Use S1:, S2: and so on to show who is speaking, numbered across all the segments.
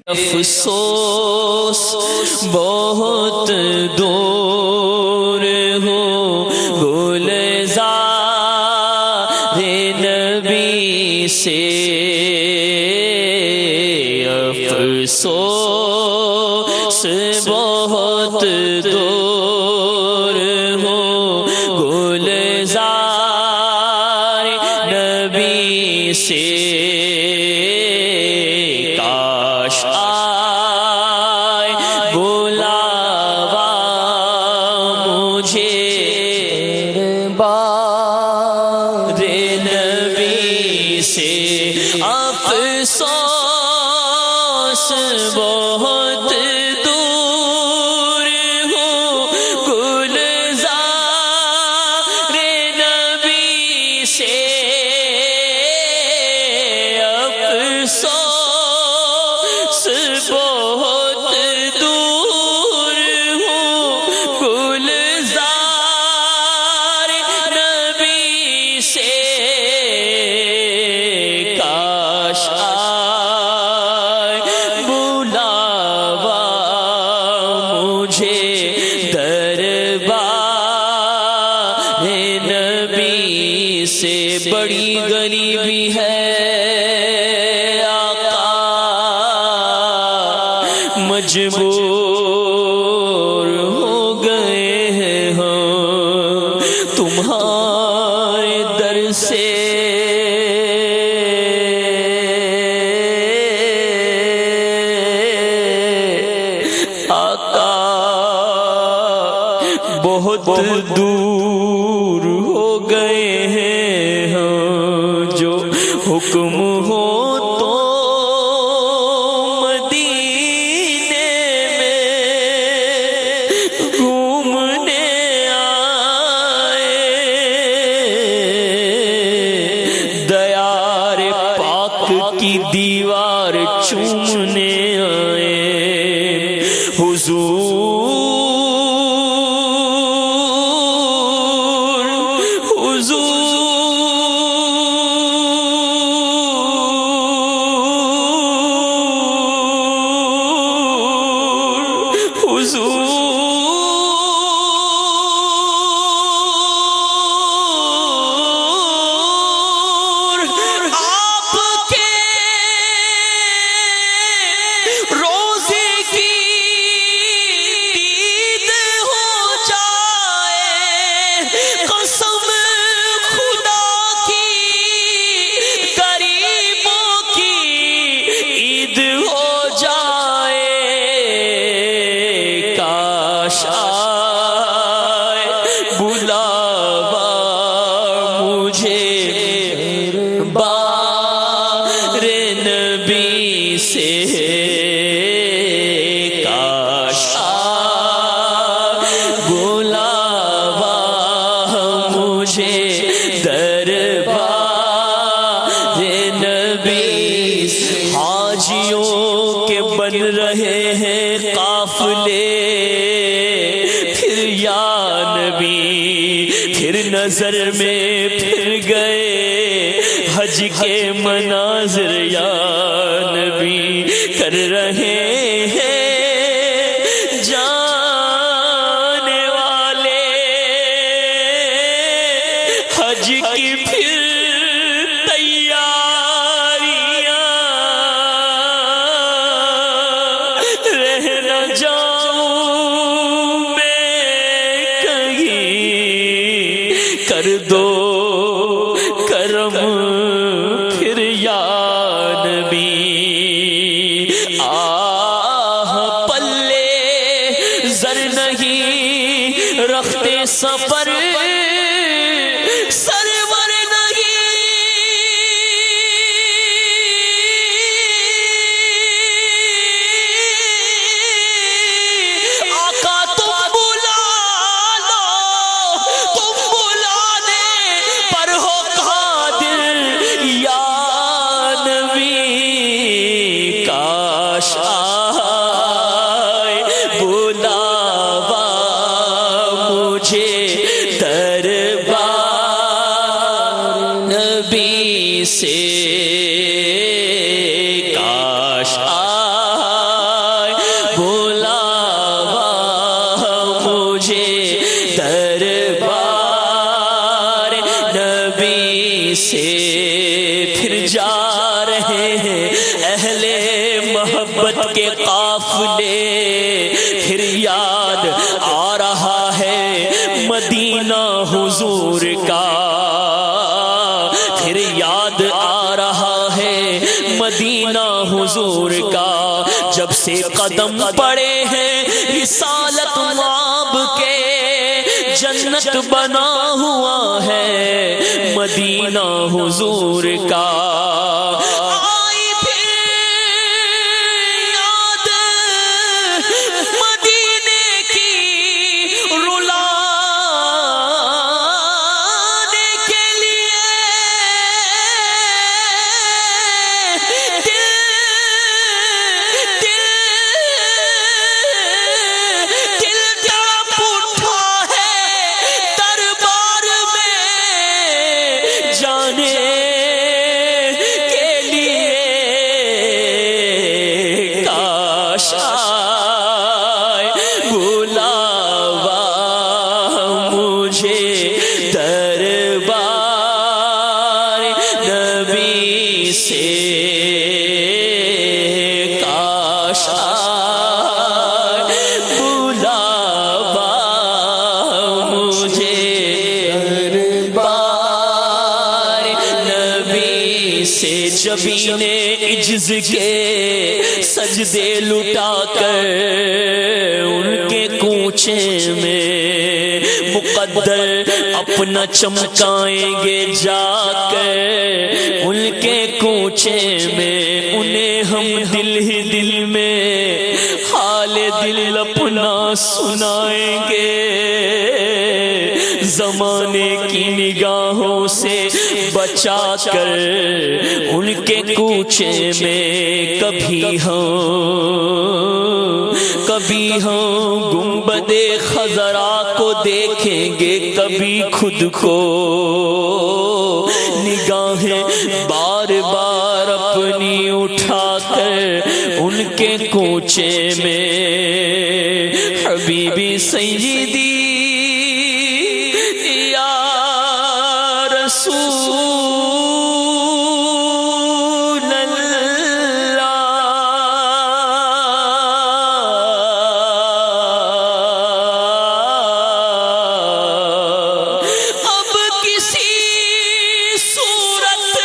S1: افسوس بہت دور ہو گلزار نبی سے، افسوس بہت دور ہو گلزار نبی سے، افسوس بہت دور ہو گلزار نبی سے، افسوس بہت دور ہو گلزار نبی سے، بڑی غریبی ہے آقا، مجبور ہو گئے ہیں ہم تمہارے در سے، آقا بہت دور ہو گئے ہیں، حکم ہو تو مدینے میں گھومنے آئے، دیار پاک کی دیوار چومنے آئے، حضور حاجیوں کے بن رہے ہیں قافلے، پھر یا نبی پھر نظر میں پھر گئے حج کے مناظر، یا نبی کر رہے ہیں جانے والے حج کی پھر کر دو کرم پھر یا نبی، آہ پلے زر نہیں رکھتے سفر، سرور نہیں آقا تم بلا لو، تم بلانے پر ہو قادر یا نبی، کاش آئے بلاوا مجھے دربار نبی سے، کاش آئے سے پھر جا رہے ہیں اہل محبت کے قافلے، پھر یاد آ رہا ہے مدینہ حضور کا، پھر یاد آ رہا ہے مدینہ حضور کا، جب سے قدم پڑے ہیں رسالت ماب کے، جنت بنا ہوا ہے مدینہ حضور کا۔ آئی پھر یاد مدینے کی رلانے کے لیے، دل تڑپ اٹھا ہے دربار میں جانے کے لیے، کاش آئے بلاوا مجھے دربار نبی سے، کاش آئے بلاوا مجھے دربار نبی سے، جبین عجز کے سجدے لٹا کر ان کے کوچے میں مقدر اپنا چمکائیں گے جا کر، ان کے کوچے میں انہیں ہم دل ہی دل میں حال دل اپنا سنائیں گے، زمانے کی نگاہوں سے بچا کر ان کے کوچے میں کبھی ہم گنبد خضرا کو دیکھیں گے، کبھی خود کو نگاہیں بار بار اپنی اٹھا کر ان کے کوچے میں، حبیبی سیدی یا رسول اللہ، اب کسی صورت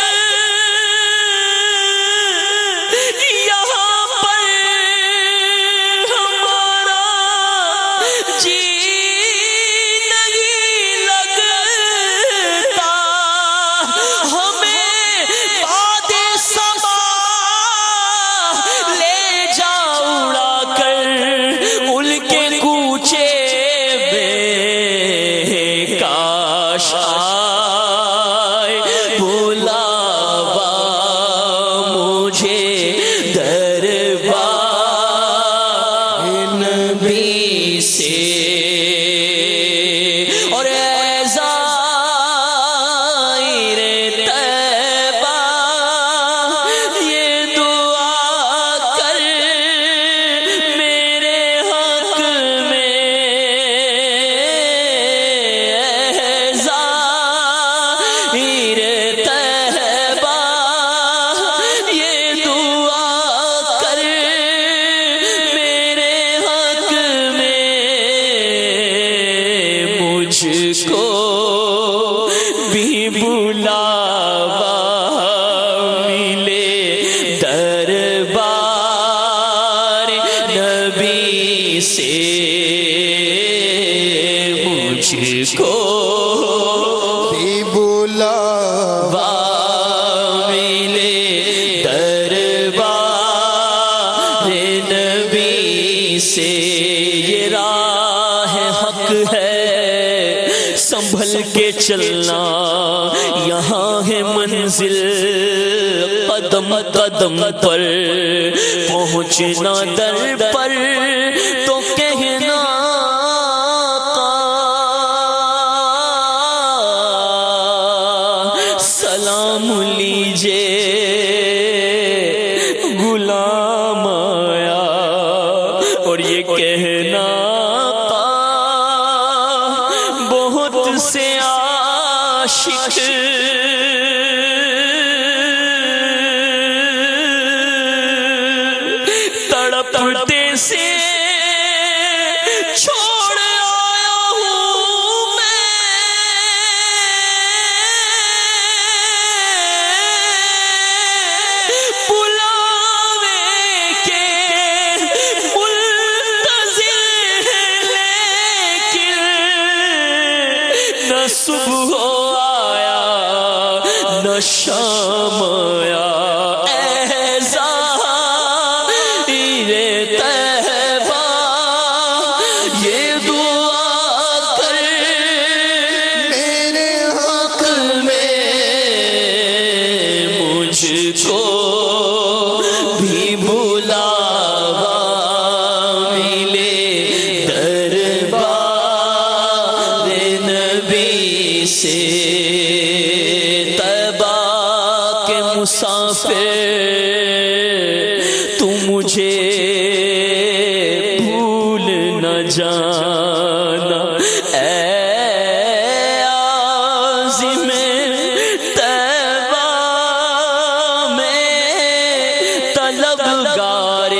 S1: یہاں پر ہمارا جی نہیں لگتا، ہمیں باد صبا لے جا اڑا کر ان کے کوچے میں، کاش آئے بلاوا مجھے دربار نبی سے، اور اے زائر طیبہ یہ دعا کر میرے حق میں، اے زائر طیبہ یہ دعا کر میرے حق میں، مجھ کو بھی بلاوا ملے دربار نبی سے، مجھ کو
S2: بھی بلاوا
S1: ملے دربار نبی سے، یہ راہ حق ہے سنبھل کے چلنا، یہاں ہے منزل قدم قدم پر، پہنچنا در پر تو کہنا سلام لیجے غلام آیا، اور یہ کہنا بہت سے عاشق تڑپتے سے چھوڑ آیا ہوں میں، بلاوے کے منتظر، لیکن نہ صبح آیا نہ شام آیا، تو مجھے بھول نہ جانا، اے عازم طیبہ میں طلبگار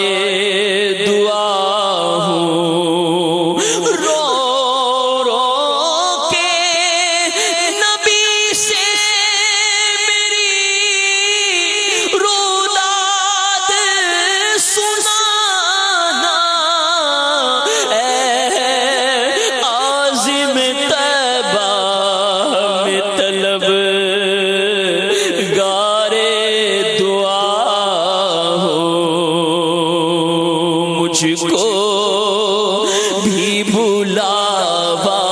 S1: دعا ہوں، رو رو کے نبی سے مجھ کو بھی بلاوا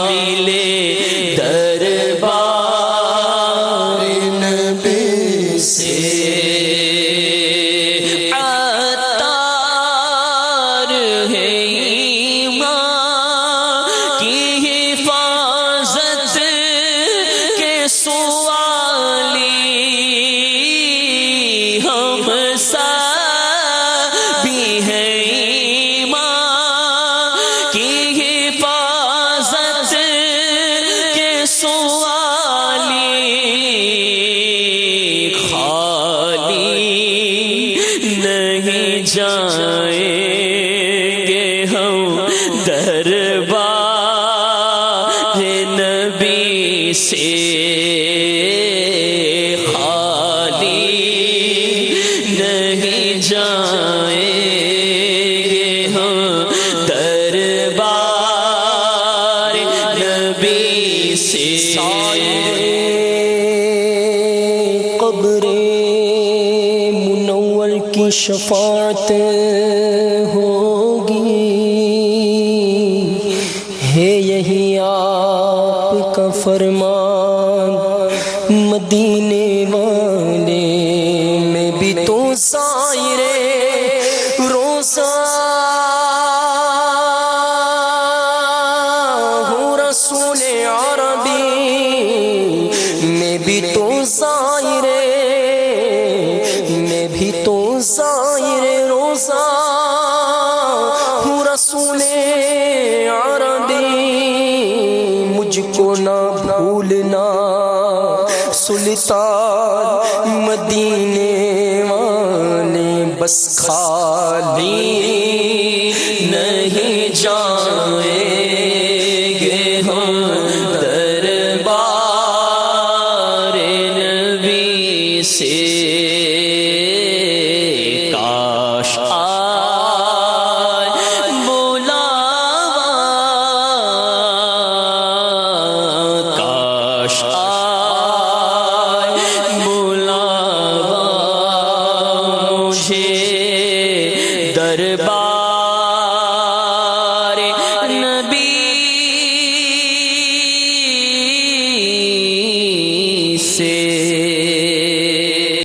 S1: ملے دربار نبی سے، عطار ہے ایمان کی حفاظت کے سوالی، ہم جائیں گے ہم دربار نبی سے، خالی نہیں جائیں گے ہم دربار نبی سے،
S3: قبر منور کی شفاعت ہوگی، ہے یہی آپ کا فرمان، مدینے والے میں بھی تو سائر روزہ ہوں، رسول عربی میں بھی تو سائر، میں بھی تو سائر روزہ ہوں، رسول عربی مجھ کو نہ بھولنا، سلطان مدینے والے بس خالی نہیں جائیں گے ہم دربار نبی سے۔